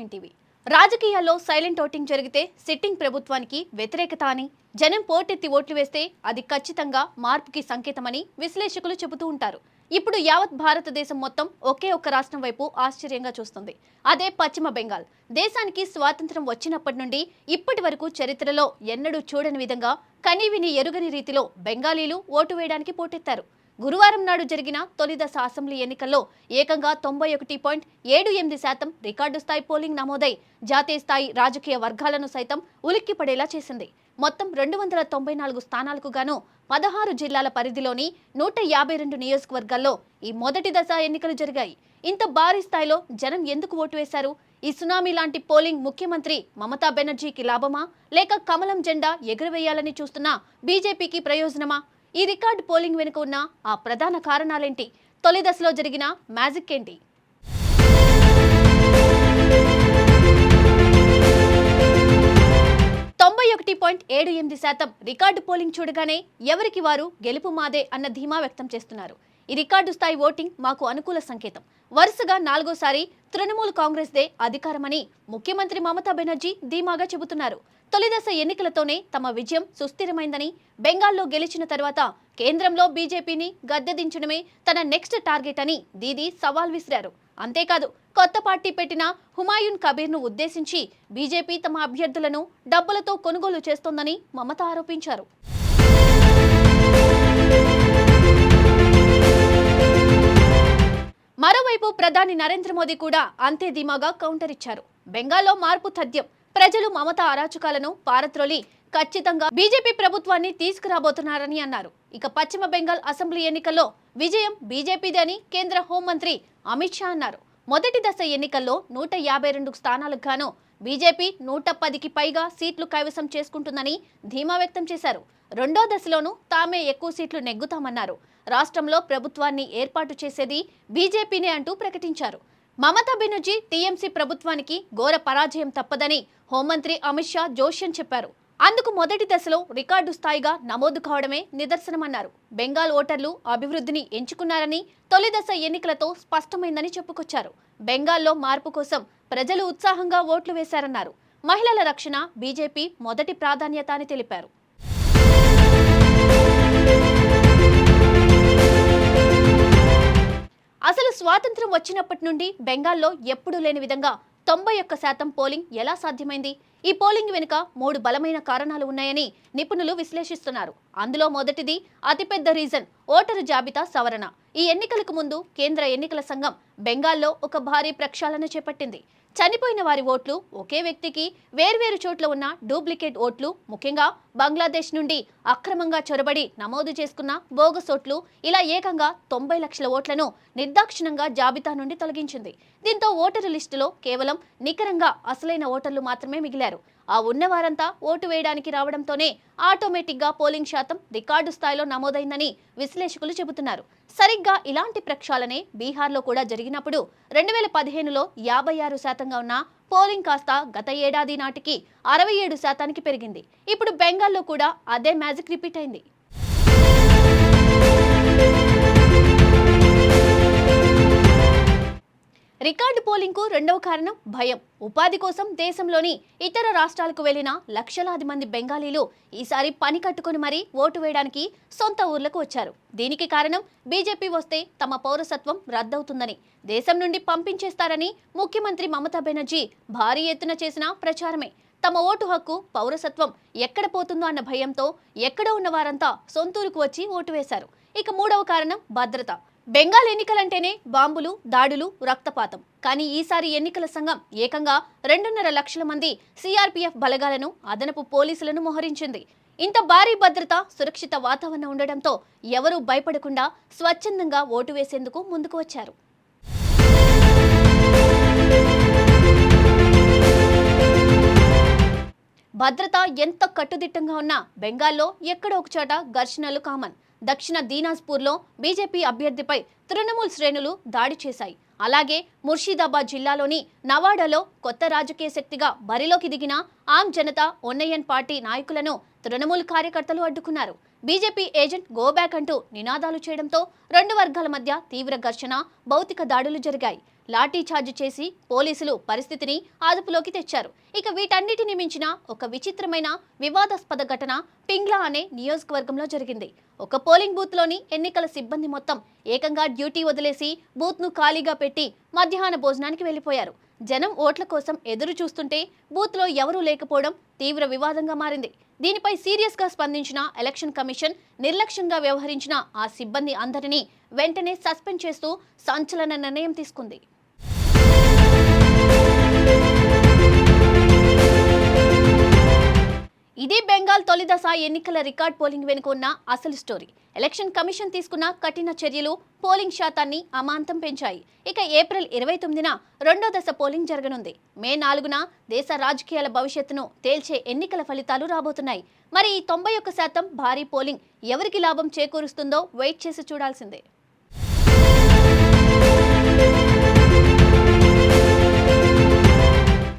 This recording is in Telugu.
Nine TV. రాజకీయాల్లో సైలెంట్ ఓటింగ్ జరిగితే సిట్టింగ్ ప్రభుత్వానికి వ్యతిరేకత అని, జనం పోటెత్తి ఓట్లు వేస్తే అది ఖచ్చితంగా మార్పుకి సంకేతమని విశ్లేషకులు చెబుతూ ఉంటారు. ఇప్పుడు యావత్ భారతదేశం మొత్తం ఒకే ఒక్క రాష్ట్రం వైపు ఆశ్చర్యంగా చూస్తుంది. అదే పశ్చిమ బెంగాల్. దేశానికి స్వాతంత్రం వచ్చినప్పటి నుండి ఇప్పటి వరకు చరిత్రలో ఎన్నడూ చూడని విధంగా కనీవిని ఎరుగని రీతిలో బెంగాలీలు ఓటు వేయడానికి పోటెత్తారు. గురువారం నాడు జరిగిన తొలి దశ అసెంబ్లీ ఎన్నికల్లో ఏకంగా 91.78% రికార్డు స్థాయి పోలింగ్ నమోదై జాతీయ స్థాయి రాజకీయ వర్గాలను సైతం ఉలిక్కిపడేలా చేసింది. మొత్తం 294 స్థానాలకు గాను 16 జిల్లాల పరిధిలోని 152 నియోజకవర్గాల్లో ఈ మొదటి దశ ఎన్నికలు జరిగాయి. ఇంత భారీ స్థాయిలో జనం ఎందుకు ఓటు వేశారు? ఈ సునామీ లాంటి పోలింగ్ ముఖ్యమంత్రి మమతా బెనర్జీకి లాభమా, లేక కమలం జెండా ఎగురవేయాలని చూస్తున్న బీజేపీకి ప్రయోజనమా? ఈ రికార్డు పోలింగ్ వెనుక ఉన్న ఆ ప్రధాన కారణాలేంటి? తొలి దశలో జరిగిన మ్యాజిక్ ఏంటి? 91.78% రికార్డు పోలింగ్ చూడగానే ఎవరికి వారు గెలుపు మాదే అన్న ధీమా వ్యక్తం చేస్తున్నారు. ఈ రికార్డు స్థాయి ఓటింగ్ మాకు అనుకూల సంకేతం. వరుసగా 4వసారి తృణమూల్ కాంగ్రెస్ దే అధికారమని ముఖ్యమంత్రి మమతా బెనర్జీ ధీమాగా చెబుతున్నారు. తొలి దశ ఎన్నికలతోనే తమ విజయం సుస్థిరమైందని, బెంగాల్లో గెలిచిన తర్వాత కేంద్రంలో బీజేపీని గద్దెదించడమే తన నెక్స్ట్ టార్గెట్ అని దీదీ సవాల్ విసిరారు. అంతేకాదు, కొత్త పార్టీ పెట్టిన హుమాయూన్ కబీర్ను ఉద్దేశించి బీజేపీ తమ అభ్యర్థులను డబ్బులతో కొనుగోలు చేస్తోందని మమత ఆరోపించారు. మరోవైపు ప్రధాని నరేంద్ర మోదీ కూడా అంతే ధీమాగా కౌంటర్ ఇచ్చారు. బెంగాల్లో మార్పు తథ్యం. ప్రజలు మమతా అరాచకాలను పారత్రోలి ఖచ్చితంగా బీజేపీ ప్రభుత్వాన్ని తీసుకురాబోతున్నారని అన్నారు. ఇక పశ్చిమ బెంగాల్ అసెంబ్లీ ఎన్నికల్లో విజయం బీజేపీదే అని కేంద్ర హోంమంత్రి అమిత్ షా అన్నారు. మొదటి దశ ఎన్నికల్లో 152 స్థానాలకు గాను బీజేపీ 110కి పైగా సీట్లు కైవసం చేసుకుంటుందని ధీమా వ్యక్తం చేశారు. రెండో దశలోనూ తామే ఎక్కువ సీట్లు నెగ్గుతామన్నారు. రాష్ట్రంలో ప్రభుత్వాన్ని ఏర్పాటు చేసేది బీజేపీనే అంటూ ప్రకటించారు. మమతా బెనర్జీ టీఎంసీ ప్రభుత్వానికి ఘోర పరాజయం తప్పదని హోంమంత్రి అమిత్ షా జోష్యం చెప్పారు. అందుకు మొదటి దశలో రికార్డు స్థాయిగా నమోదు కావడమే నిదర్శనమన్నారు. బెంగాల్ ఓటర్లు అభివృద్ధిని ఎంచుకున్నారని తొలి దశ ఎన్నికలతో స్పష్టమైందని చెప్పుకొచ్చారు. బెంగాల్లో మార్పు కోసం ప్రజలు ఉత్సాహంగా ఓట్లు వేశారన్నారు. మహిళల రక్షణ బీజేపీ మొదటి ప్రాధాన్యత అని తెలిపారు. అసలు స్వాతంత్రం వచ్చినప్పటి నుండి బెంగాల్లో ఎప్పుడూ లేని విధంగా 91% పోలింగ్ ఎలా సాధ్యమైంది? ఈ పోలింగ్ వెనుక 3 బలమైన కారణాలు ఉన్నాయని నిపుణులు విశ్లేషిస్తున్నారు. అందులో మొదటిది, అతిపెద్ద రీజన్ ఓటరు జాబితా సవరణ. ఈ ఎన్నికలకు ముందు కేంద్ర ఎన్నికల సంఘం బెంగాల్లో ఒక భారీ ప్రక్షాళన చేపట్టింది. చనిపోయిన వారి ఓట్లు, ఒకే వ్యక్తికి వేర్వేరు చోట్ల ఉన్న డూప్లికేట్ ఓట్లు, ముఖ్యంగా బంగ్లాదేశ్ నుండి అక్రమంగా చొరబడి నమోదు చేసుకున్న బోగస్ ఓట్లు, ఇలా ఏకంగా 90 లక్షల ఓట్లను నిర్దాక్షిణంగా జాబితా నుండి తొలగించింది. దీంతో ఓటరు లిస్టులో కేవలం నికరంగా అసలైన ఓటర్లు మాత్రమే మిగిలారు. ఆ ఉన్నవారంతా ఓటు వేయడానికి రావడంతోనే ఆటోమేటిక్గా పోలింగ్ శాతం రికార్డు స్థాయిలో నమోదైందని విశ్లేషకులు చెబుతున్నారు. సరిగ్గా ఇలాంటి ప్రక్షాళనే బీహార్లో కూడా జరిగినప్పుడు 2015లో 56%గా ఉన్న పోలింగ్ కాస్త గత ఏడాది నాటికి 67%కి పెరిగింది. ఇప్పుడు బెంగాల్లో కూడా అదే మ్యాజిక్ రిపీట్ అయింది. రికార్డు పోలింగ్కు రెండవ కారణం భయం. ఉపాధి కోసం దేశంలోని ఇతర రాష్ట్రాలకు వెళ్లిన లక్షలాది మంది బెంగాలీలు ఈసారి పని కట్టుకుని మరీ ఓటు వేయడానికి సొంత ఊర్లకు వచ్చారు. దీనికి కారణం బీజేపీ వస్తే తమ పౌరసత్వం రద్దవుతుందని, దేశం నుండి పంపించేస్తారని ముఖ్యమంత్రి మమతా బెనర్జీ భారీ ఎత్తున చేసిన ప్రచారమే. తమ ఓటు హక్కు, పౌరసత్వం ఎక్కడ పోతుందో అన్న భయంతో ఎక్కడో ఉన్న వారంతా సొంతూరుకు వచ్చి ఓటు వేశారు. ఇక మూడవ కారణం భద్రత. బెంగాల్ ఎన్నికలంటేనే బాంబులు, దాడులు, రక్తపాతం. కానీ ఈసారి ఎన్నికల సంఘం ఏకంగా 2.5 లక్షల మంది సిఆర్పీఎఫ్ బలగాలను, అదనపు పోలీసులను మోహరించింది. ఇంత భారీ భద్రత, సురక్షిత వాతావరణం ఉండడంతో ఎవరూ భయపడకుండా స్వచ్ఛందంగా ఓటు వేసేందుకు ముందుకు వచ్చారు. భద్రత ఎంత కట్టుదిట్టంగా ఉన్నా బెంగాల్లో ఎక్కడో ఒకచోట ఘర్షణలు కామన్. దక్షిణ దీనాజ్పూర్లో బీజేపీ అభ్యర్థిపై తృణమూల్ శ్రేణులు దాడి చేశాయి. అలాగే ముర్షిదాబాద్ జిల్లాలోని నవాడాలో కొత్త రాజకీయ శక్తిగా బరిలోకి దిగిన ఆమ్ జనతా ఉన్నయన్ పార్టీ నాయకులను తృణమూల్ కార్యకర్తలు అడ్డుకున్నారు. బీజేపీ ఏజెంట్ గో బ్యాక్ అంటూ నినాదాలు చేయడంతో రెండు వర్గాల మధ్య తీవ్ర ఘర్షణ, భౌతిక దాడులు జరిగాయి. లాఠీ చార్జ్ చేసి పోలీసులు పరిస్థితిని అదుపులోకి తెచ్చారు. ఇక వీటన్నిటిని మించిన ఒక విచిత్రమైన వివాదాస్పద ఘటన పింగ్లా అనే నియోజకవర్గంలో జరిగింది. ఒక పోలింగ్ బూత్ లోని ఎన్నికల సిబ్బంది మొత్తం ఏకంగా డ్యూటీ వదిలేసి బూత్ ను ఖాళీగా పెట్టి మధ్యాహ్న భోజనానికి వెళ్లిపోయారు. జనం ఓట్ల కోసం ఎదురు చూస్తుంటే బూత్ లో ఎవరూ లేకపోవడం తీవ్ర వివాదంగా మారింది. దీనిపై సీరియస్ గా స్పందించిన ఎలక్షన్ కమిషన్ నిర్లక్ష్యంగా వ్యవహరించిన ఆ సిబ్బంది అందరినీ వెంటనే సస్పెండ్ చేస్తూ సంచలన నిర్ణయం తీసుకుంది. ఇది బెంగాల్ తొలిదశ ఎన్నికల రికార్డ్ పోలింగ్ వెనుక ఉన్న అసలు స్టోరీ. ఎలక్షన్ కమిషన్ తీసుకున్న కఠిన చర్యలు పోలింగ్ శాతాన్ని అమాంతం పెంచాయి. ఇక ఏప్రిల్ 29న రెండో దశ పోలింగ్ జరగనుంది. మే 4న దేశ రాజకీయాల భవిష్యత్తును తేల్చే ఎన్నికల ఫలితాలు రాబోతున్నాయి. మరి ఈ 91% భారీ పోలింగ్ ఎవరికి లాభం చేకూరుస్తుందో వెయిట్ చేసి చూడాల్సిందే.